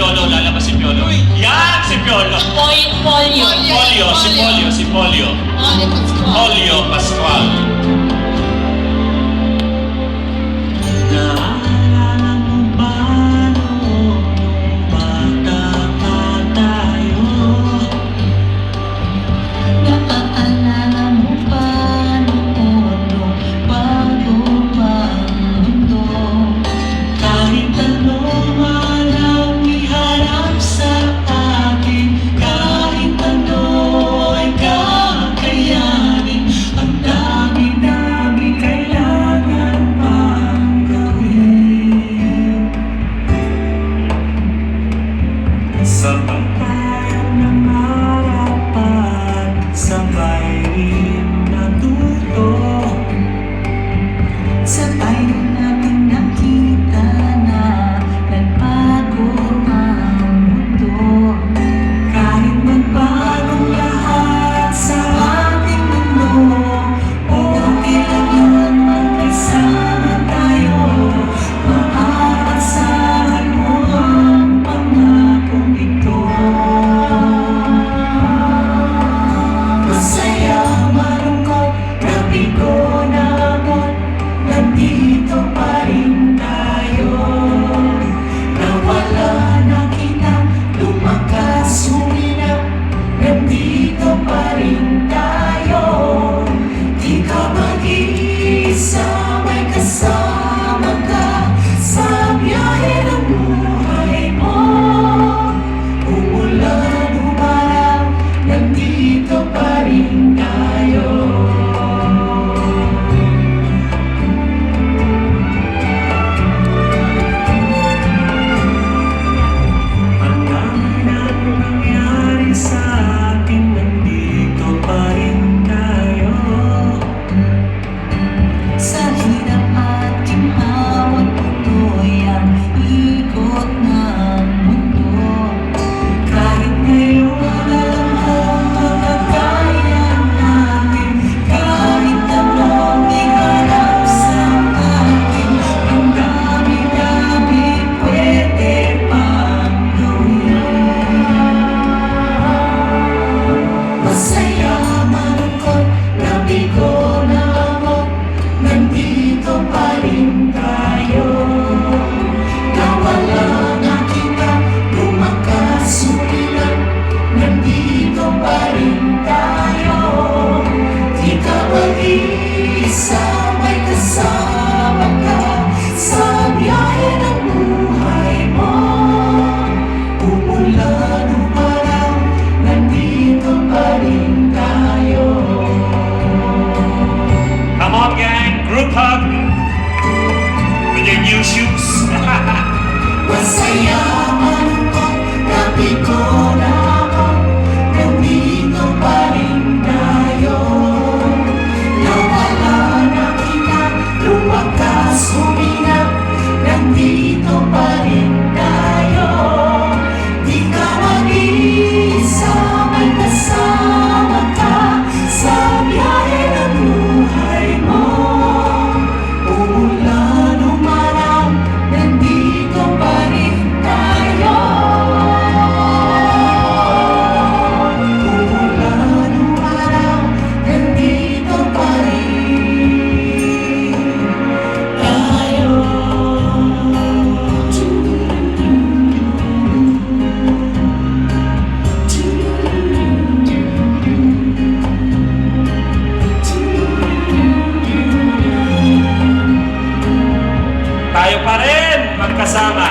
Piolo, lalabas si Piolo. Yan, si Piolo. Polio. Si Polio. Polio Pascual. Naalala mo ba noong bata pa tayo? Naaalala mo ba noon bago pa ang mundo? Kahit anong walang iharap sa atin, kahit ano ay kakayanin, ang dami-dami kailangan pang gawin. Sabay tayong nangarap at sabay rin natuto. Sabay rin natin nakita na nagbago ang mundo. Kahit magbagong lahat sa ating mundo, okay lang yun, magkasama tayo. Maaasahan mo ang pangakong ito. Masaya, malungkot, nabigo, naabot, nandito pa rin tayo. Nawala na kita, lumakas, huminap, nandito pa rin tayo. Di ka mag-iisa, may kasama ka sa biyahe ng buhay mo. Umulan, umaraw, nandito pa rin tayo. Ang dami nang nangyari sa atin, nandito pa rin tayo. Sa hirap at ginhawat, tuloy ang ikot ng mundo. Kahit ngayon alam ko makakaya natin, kahit anong iharap sa atin, ang dami-dami pwede pang gawin. Masaya, malungkot, nabigo, naabot, nandito pa rin tayo. Nawala na kita, lumakas, sumilat, nandito pa rin tayo. Di ka mag-iisa, may kasama ka sa biyahe ng buhay mo. Umulan, umaraw, nandito pa rin tayo. Come on, gang. Group hug. With your new shoes. Masaya, malungkot, nabigo, naabot, nandito pa rin tayo. Nawala na kita, lumakas, huminap, nandito pa rin tayo. Di ka mag-iisa, may kasama ka sa biyahe ng buhay mo. Umulan, umaraw, nandito pa rin tayo. Umulan, umaraw, nandito pa rin tayo. Tayo pa rin magkasama.